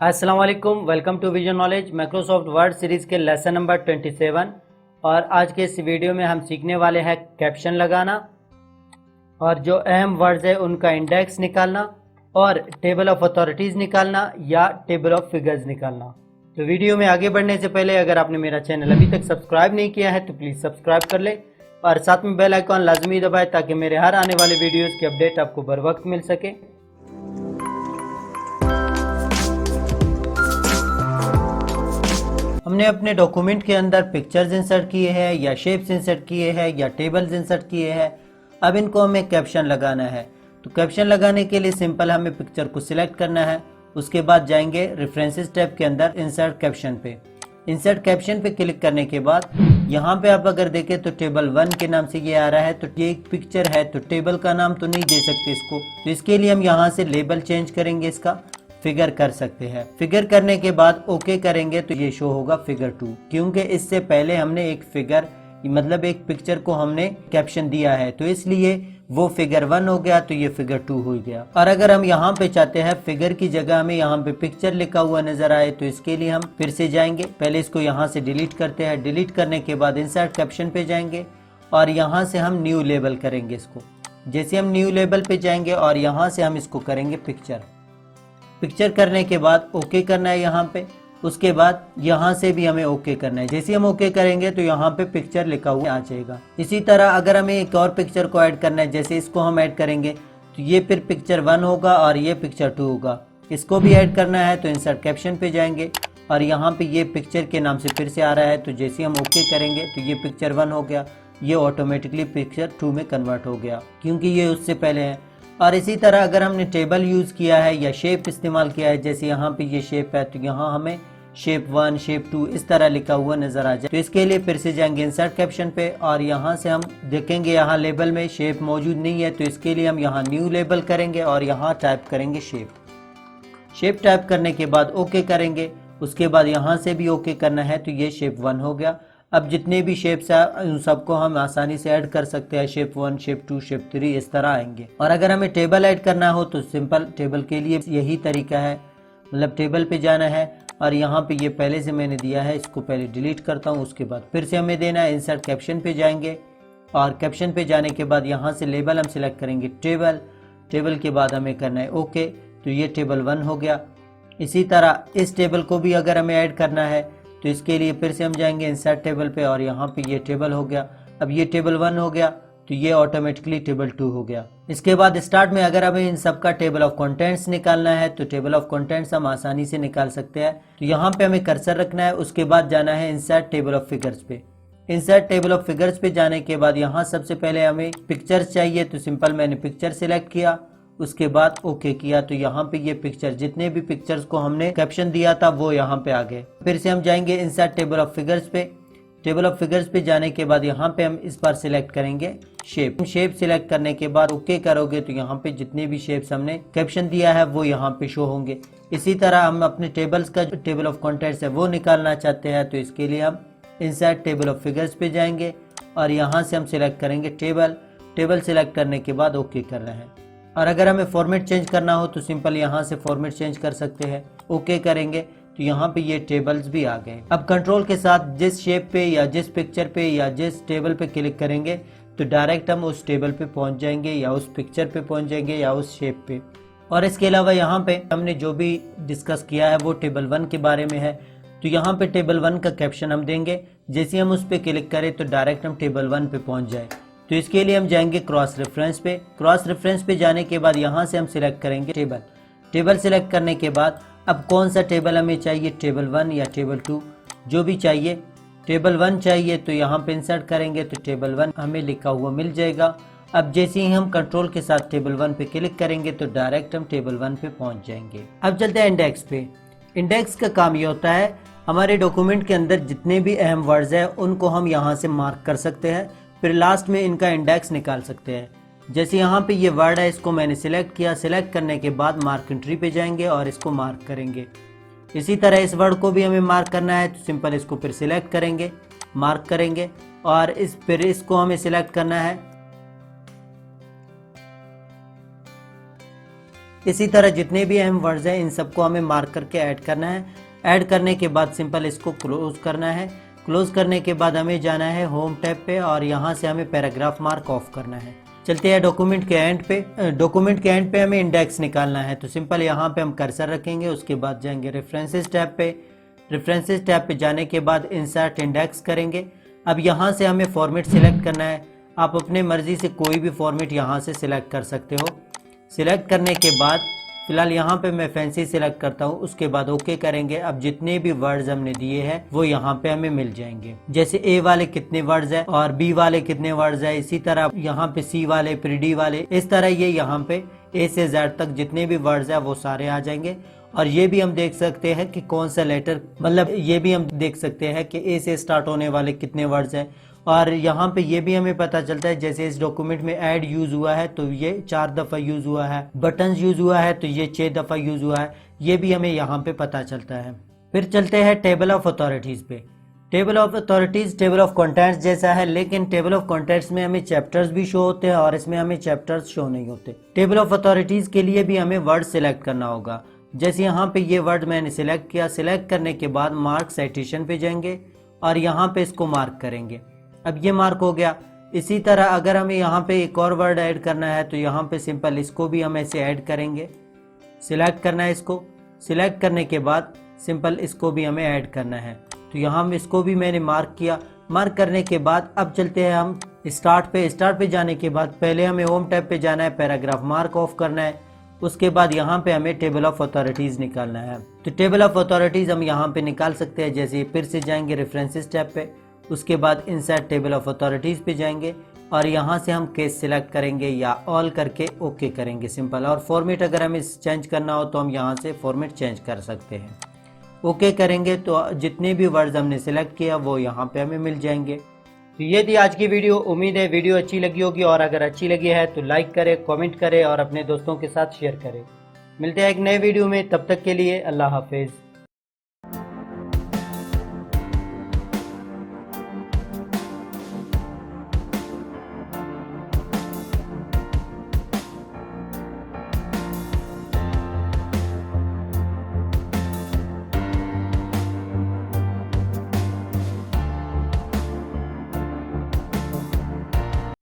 अस्सलाम वालेकुम, welcome to Vision Knowledge. Microsoft Word series के लेसन नंबर 27 और आज के इस वीडियो में हम सीखने वाले हैं कैप्शन लगाना और जो अहम वर्ड्स है उनका इंडेक्स निकालना और टेबल ऑफ अथॉरिटीज़ निकालना या टेबल ऑफ फिगर्स निकालना। तो वीडियो में आगे बढ़ने से पहले अगर आपने मेरा चैनल अभी तक सब्सक्राइब नहीं किया है तो प्लीज़ सब्सक्राइब कर ले और साथ में बेल आइकॉन लाजमी दबाएं ताकि मेरे हर आने वाले वीडियोज़ की अपडेट आपको बर वक्त मिल सके। हमने अपने डॉक्यूमेंट के अंदर पिक्चर्स इंसर्ट किए हैं या शेप्स इंसर्ट किए हैं या टेबल्स इंसर्ट किए हैं। अब इनको हमें कैप्शन लगाना है। तो कैप्शन लगाने के लिए सिंपल हमें पिक्चर को सिलेक्ट करना है। उसके बाद जाएंगे रेफरेंसेस टैब के अंदर इंसर्ट कैप्शन पे। इंसर्ट कैप्शन पे क्लिक करने के बाद यहाँ पे आप अगर देखें तो टेबल 1 के नाम से ये आ रहा है। तो ये एक पिक्चर है तो टेबल का नाम तो नहीं दे सकते इसको, तो इसके लिए हम यहाँ से लेबल चेंज करेंगे, इसका फिगर कर सकते हैं। फिगर करने के बाद ओके करेंगे तो ये शो होगा फिगर 2, क्योंकि इससे पहले हमने एक फिगर मतलब एक पिक्चर को हमने कैप्शन दिया है तो इसलिए वो फिगर 1 हो गया तो ये फिगर 2 हो गया। और अगर हम यहाँ पे चाहते हैं फिगर की जगह हमें यहाँ पे पिक्चर लिखा हुआ नजर आए तो इसके लिए हम फिर से जाएंगे, पहले इसको यहाँ से डिलीट करते हैं। डिलीट करने के बाद इंसर्ट कैप्शन पे जाएंगे और यहाँ से हम न्यू लेबल करेंगे इसको। जैसे हम न्यू लेबल पे जाएंगे और यहाँ से हम इसको करेंगे पिक्चर करने के बाद ओके करना है यहाँ पे। उसके बाद यहाँ से भी हमें ओके करना है। जैसे हम ओके करेंगे तो यहाँ पे पिक्चर लिखा हुआ आ जाएगा। इसी तरह अगर हमें एक और पिक्चर को ऐड करना है, जैसे इसको हम ऐड करेंगे तो ये फिर पिक्चर 1 होगा और ये पिक्चर 2 होगा। इसको भी ऐड करना है तो इंसर्ट कैप्शन पे जाएंगे और यहाँ पे ये पिक्चर के नाम से फिर से आ रहा है तो जैसे हम ओके करेंगे तो ये पिक्चर 1 हो गया, ये ऑटोमेटिकली पिक्चर 2 में कन्वर्ट हो गया क्योंकि ये उससे पहले है। और इसी तरह अगर हमने टेबल यूज़ किया है या शेप इस्तेमाल किया है, जैसे यहाँ पे ये शेप है तो यहाँ हमें शेप 1 शेप 2 इस तरह लिखा हुआ नजर आ जाए। तो इसके लिए फिर से जाएंगे इंसर्ट कैप्शन पे और यहाँ से हम देखेंगे यहाँ लेबल में शेप मौजूद नहीं है तो इसके लिए हम यहाँ न्यू लेबल करेंगे और यहाँ टाइप करेंगे शेप टाइप करने के बाद ओके करेंगे। उसके बाद यहाँ से भी ओके करना है तो ये शेप 1 हो गया। अब जितने भी शेप्स है उन सबको हम आसानी से ऐड कर सकते हैं, शेप 1 शेप 2 शेप 3 इस तरह आएंगे। और अगर हमें टेबल ऐड करना हो तो सिंपल टेबल के लिए यही तरीका है, मतलब टेबल पे जाना है और यहाँ पे ये पहले से मैंने दिया है, इसको पहले डिलीट करता हूँ। उसके बाद फिर से हमें देना है, इंसर्ट कैप्शन पे जाएंगे और कैप्शन पे जाने के बाद यहाँ से लेबल हम सिलेक्ट करेंगे टेबल के बाद हमें करना है ओके, तो ये टेबल 1 हो गया। इसी तरह इस टेबल को भी अगर हमें ऐड करना है तो इसके लिए फिर से हम जाएंगे इंसर्ट टेबल पे और यहाँ पे ये टेबल हो गया। अब ये टेबल 1 हो गया तो ये ऑटोमेटिकली टेबल 2 हो गया। इसके बाद स्टार्ट में अगर हमें इन सब का टेबल ऑफ कंटेंट्स निकालना है तो टेबल ऑफ कंटेंट्स हम आसानी से निकाल सकते हैं। तो यहाँ पे हमें कर्सर रखना है। उसके बाद जाना है इंसर्ट टेबल ऑफ फिगर्स पे। इंसर्ट टेबल ऑफ फिगर्स पे जाने के बाद यहाँ सबसे पहले हमें पिक्चर्स चाहिए तो सिंपल मैंने पिक्चर सिलेक्ट किया, उसके बाद ओके किया तो यहाँ पे ये पिक्चर जितने भी पिक्चर्स को हमने कैप्शन दिया था वो यहाँ पे आ गए। फिर से हम जाएंगे इंसर्ट टेबल ऑफ फिगर्स पे। टेबल ऑफ फिगर्स पे जाने के बाद यहाँ पे हम इस बार सिलेक्ट करेंगे शेप सिलेक्ट करने के बाद ओके करोगे तो यहाँ पे जितने भी शेप्स हमने कैप्शन दिया है वो यहाँ पे शो होंगे। इसी तरह हम अपने टेबल्स का जो टेबल ऑफ कंटेंट्स है वो निकालना चाहते हैं तो इसके लिए हम इंसर्ट टेबल ऑफ फिगर्स पे जाएंगे और यहाँ से हम सिलेक्ट करेंगे टेबल सिलेक्ट करने के बाद ओके करना है। और अगर हमें फॉर्मेट चेंज करना हो तो सिंपल यहाँ से फॉर्मेट चेंज कर सकते हैं, ओके करेंगे तो यहाँ पे ये टेबल्स भी आ गए। अब कंट्रोल के साथ जिस शेप पे या जिस पिक्चर पे या जिस टेबल पे क्लिक करेंगे तो डायरेक्ट हम उस टेबल पे पहुँच जाएंगे या उस पिक्चर पे पहुँच जाएंगे या उस शेप पे। और इसके अलावा यहाँ पे हमने जो भी डिस्कस किया है वो टेबल 1 के बारे में है तो यहाँ पे टेबल 1 का कैप्शन हम देंगे। जैसे हम उस पर क्लिक करें तो डायरेक्ट हम टेबल 1 पे पहुँच जाए। तो इसके लिए हम जाएंगे क्रॉस रेफरेंस पे जाने के बाद यहाँ से हम सिलेक्ट करेंगे टेबल सिलेक्ट करने के बाद अब कौन सा टेबल हमें चाहिए, टेबल 1 या टेबल 2 जो भी चाहिए। टेबल 1 चाहिए तो यहाँ पे इंसर्ट करेंगे तो टेबल 1 हमें लिखा हुआ मिल जाएगा। अब जैसे ही हम कंट्रोल के साथ टेबल 1 पे क्लिक करेंगे तो डायरेक्ट हम टेबल 1 पे पहुँच जाएंगे। अब चलते हैं इंडेक्स पे। इंडेक्स का काम ये होता है हमारे डॉक्यूमेंट के अंदर जितने भी अहम वर्ड्स हैं उनको हम यहाँ से मार्क कर सकते हैं, फिर लास्ट में इनका इंडेक्स निकाल सकते हैं। जैसे यहाँ पे ये वर्ड है, इसको मैंने सिलेक्ट किया। सिलेक्ट करने के बाद मार्क एंट्री पे जाएंगे और इसको मार्क करेंगे। इसी तरह इस वर्ड को भी हमें मार्क करना है तो सिंपल इसको फिर सिलेक्ट करेंगे, मार्क करेंगे और फिर इसको हमें सिलेक्ट करना है। इसी तरह जितने भी अहम वर्ड्स हैं इन सबको हमें मार्क करके ऐड करना है। ऐड करने के बाद सिंपल इसको क्लोज करना है। क्लोज करने के बाद हमें जाना है होम टैब पे और यहाँ से हमें पैराग्राफ मार्क ऑफ करना है। चलते हैं डॉक्यूमेंट के एंड पे। डॉक्यूमेंट के एंड पे हमें इंडेक्स निकालना है, तो सिंपल यहाँ पे हम कर्सर रखेंगे, उसके बाद जाएंगे रेफरेंसेस टैब पे। रेफरेंसेस टैब पे जाने के बाद इंसर्ट इंडेक्स करेंगे। अब यहाँ से हमें फॉर्मेट सिलेक्ट करना है। आप अपने मर्जी से कोई भी फॉर्मेट यहाँ से सिलेक्ट कर सकते हो। सिलेक्ट करने के बाद फिलहाल यहाँ पे मैं फैंसी सिलेक्ट करता हूँ, उसके बाद ओके करेंगे। अब जितने भी वर्ड्स हमने दिए हैं वो यहाँ पे हमें मिल जाएंगे, जैसे ए वाले कितने वर्ड्स है और बी वाले कितने वर्ड्स है, इसी तरह यहाँ पे सी वाले, फिर डी वाले, इस तरह ये यहाँ पे ए से जेड तक जितने भी वर्ड्स है वो सारे आ जाएंगे। और ये भी हम देख सकते हैं कि कौन सा लेटर, मतलब ये भी हम देख सकते हैं कि ए से स्टार्ट होने वाले कितने वर्ड्स हैं। और यहाँ पे ये भी हमें पता चलता है, जैसे इस डॉक्यूमेंट में ऐड यूज हुआ है तो ये 4 दफ़ा यूज हुआ है, बटन्स यूज हुआ है तो ये 6 दफ़ा यूज हुआ है, ये भी हमें यहाँ पे पता चलता है। फिर चलते हैं टेबल ऑफ अथॉरिटीज़ पे। Table of authorities table of contents जैसा है, लेकिन टेबल ऑफ कंटेंट्स में हमें चैप्टर्स भी शो होते हैं और इसमें हमें चैप्टर्स शो नहीं होते। टेबल ऑफ अथॉरिटीज़ के लिए भी हमें वर्ड सिलेक्ट करना होगा। जैसे यहाँ पे ये वर्ड मैंने सिलेक्ट किया, सिलेक्ट करने के बाद मार्क साइटेशन पे जाएंगे और यहाँ पे इसको मार्क करेंगे। अब ये मार्क हो गया। इसी तरह अगर हमें यहाँ पे एक और वर्ड ऐड करना है तो यहाँ पे सिंपल इसको भी हम ऐसे ऐड करेंगे। सिलेक्ट करना है इसको, सिलेक्ट करने के बाद सिंपल इसको भी हमें ऐड करना है, तो यहाँ इसको भी मैंने मार्क किया। मार्क करने के बाद अब चलते हैं हम स्टार्ट पे। स्टार्ट पे जाने के बाद पहले हमें होम टैब पे जाना है, पैराग्राफ मार्क ऑफ करना है, उसके बाद यहाँ पे हमें टेबल ऑफ अथॉरिटीज़ निकालना है। तो टेबल ऑफ अथॉरिटीज़ हम यहाँ पे निकाल सकते हैं। जैसे फिर से जाएंगे रेफरेंसेस टैब पे, उसके बाद इंसर्ट टेबल ऑफ अथॉरिटीज़ पे जाएंगे और यहाँ से हम केस सिलेक्ट करेंगे या ऑल करके ओके करेंगे सिंपल। और फॉर्मेट अगर हमें चेंज करना हो तो हम यहाँ से फॉर्मेट चेंज कर सकते हैं। ओके करेंगे तो जितने भी वर्ड्स हमने सिलेक्ट किया वो यहाँ पे हमें मिल जाएंगे। तो ये थी आज की वीडियो। उम्मीद है वीडियो अच्छी लगी होगी, और अगर अच्छी लगी है तो लाइक करें, कमेंट करें और अपने दोस्तों के साथ शेयर करें। मिलते हैं एक नए वीडियो में, तब तक के लिए अल्लाह हाफिज़।